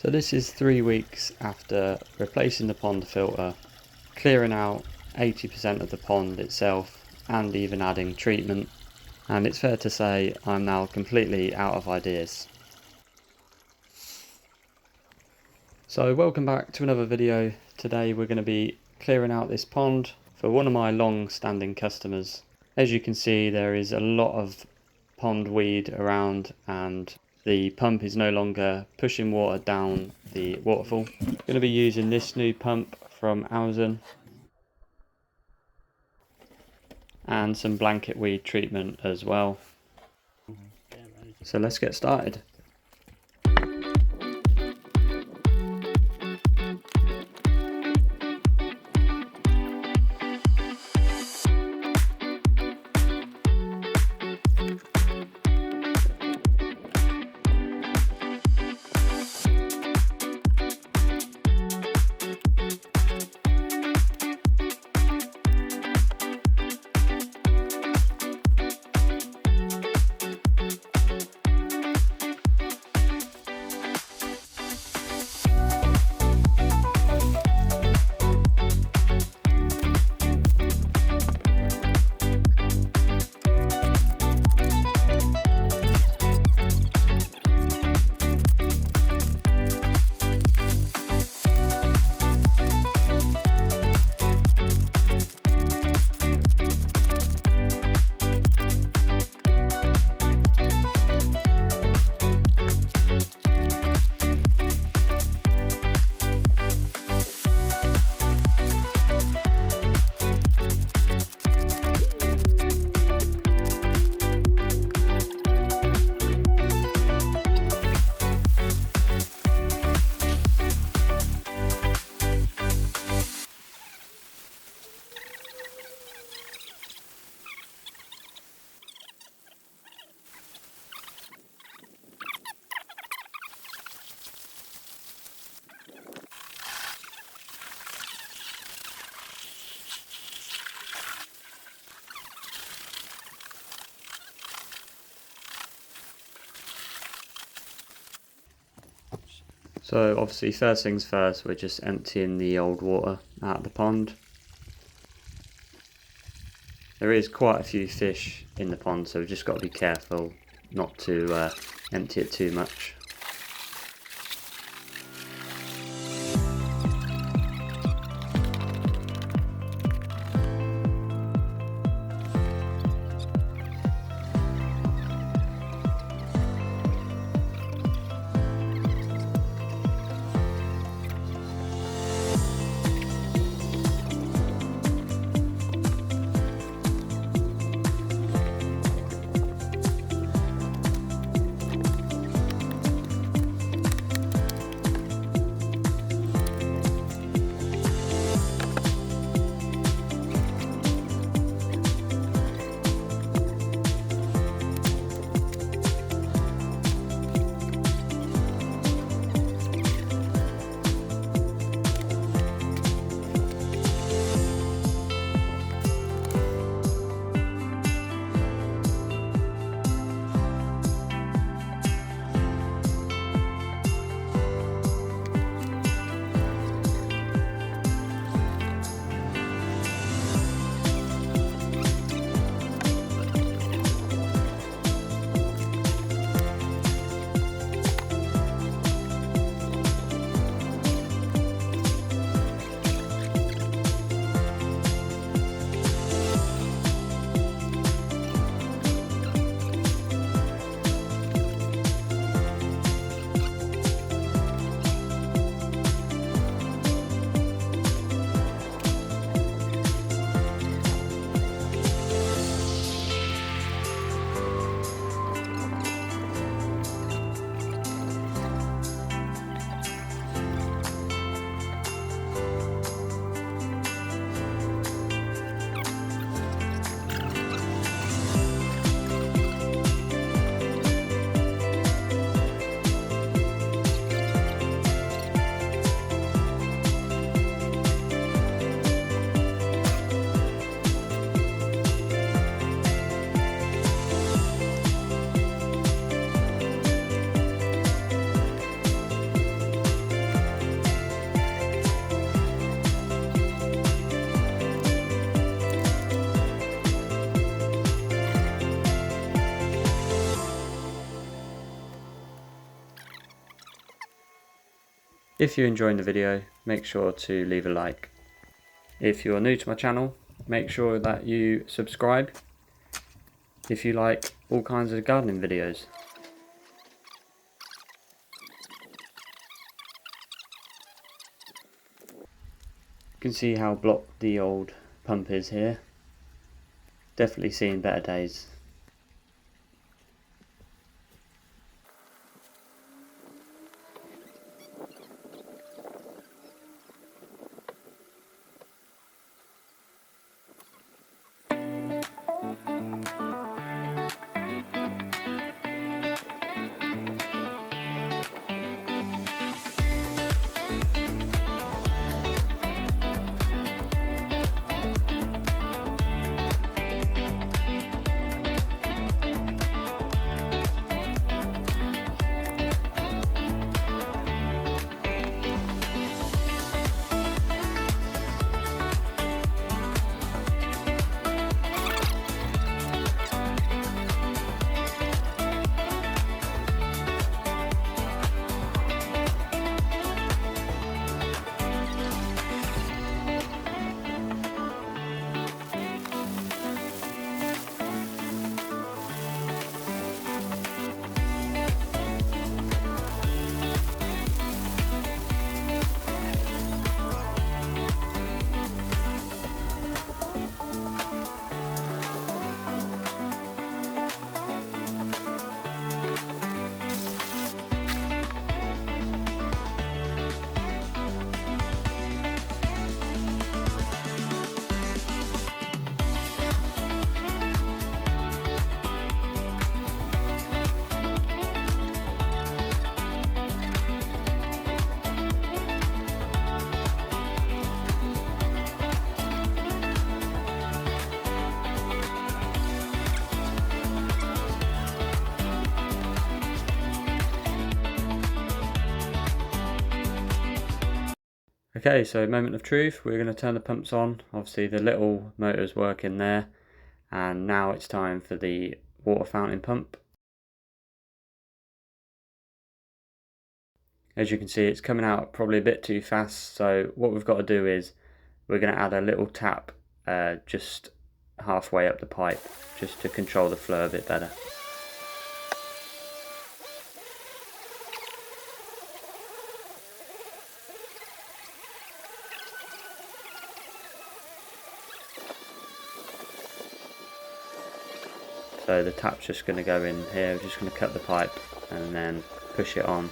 So this is 3 weeks after replacing the pond filter, clearing out 80% of the pond itself and even adding treatment, and it's fair to say I'm now completely out of ideas. So welcome back to another video. Today we're going to be clearing out this pond for one of my long-standing customers. As you can see, there is a lot of pond weed around and the pump is no longer pushing water down the waterfall. I'm going to be using this new pump from Evolution and some blanketweed treatment as well. So let's get started. So obviously first things first, we're just emptying the old water out of the pond. There is quite a few fish in the pond, so we've just got to be careful not to empty it too much. If you're enjoying the video, make sure to leave a like. If you're new to my channel, make sure that you subscribe if you like all kinds of gardening videos. You can see how blocked the old pump is here. Definitely seen better days. Okay, so moment of truth, we're going to turn the pumps on. Obviously the little motor's working there, and now it's time for the water fountain pump. As you can see, it's coming out probably a bit too fast, so what we've got to do is we're going to add a little tap just halfway up the pipe, just to control the flow a bit better. So the tap's just going to go in here, we're just going to cut the pipe and then push it on.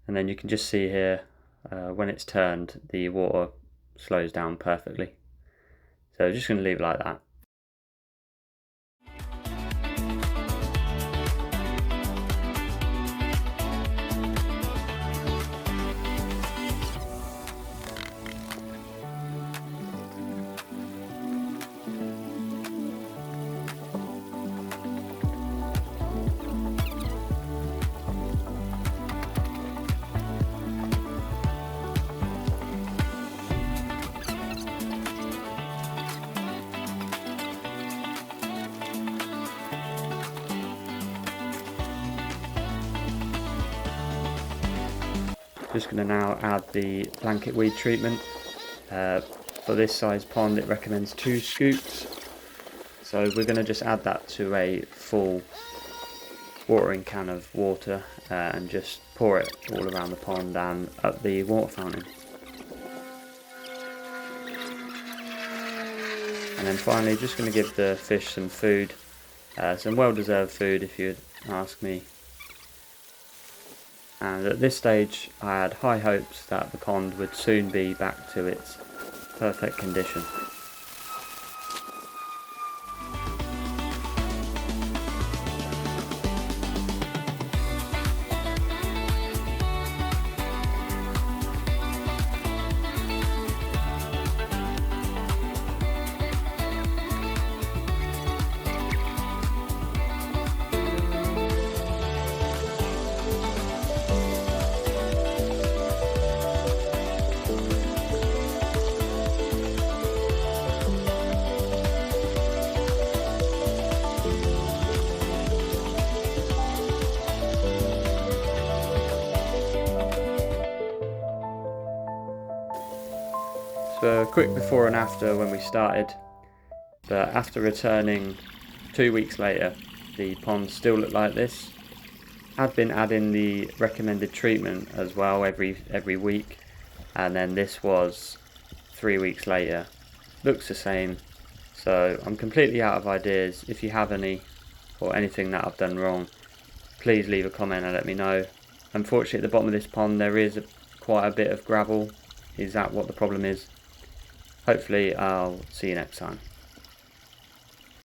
And then you can just see here, when it's turned, the water slows down perfectly. So I'm just going to leave it like that. Just going to now add the blanketweed treatment. For this size pond it recommends 2 scoops, so we're going to just add that to a full watering can of water and just pour it all around the pond and up the water fountain. And then finally just going to give the fish some food, some well deserved food if you'd ask me. And at this stage I had high hopes that the pond would soon be back to its perfect condition. for a quick before and after when we started, but after returning 2 weeks later, the pond still looked like this. I'd been adding the recommended treatment as well every week, and then this was 3 weeks later. Looks the same, so I'm completely out of ideas. If you have any or anything that I've done wrong, please leave a comment and let me know. Unfortunately, at the bottom of this pond there is quite a bit of gravel. Is that what the problem is? Hopefully I'll see you next time.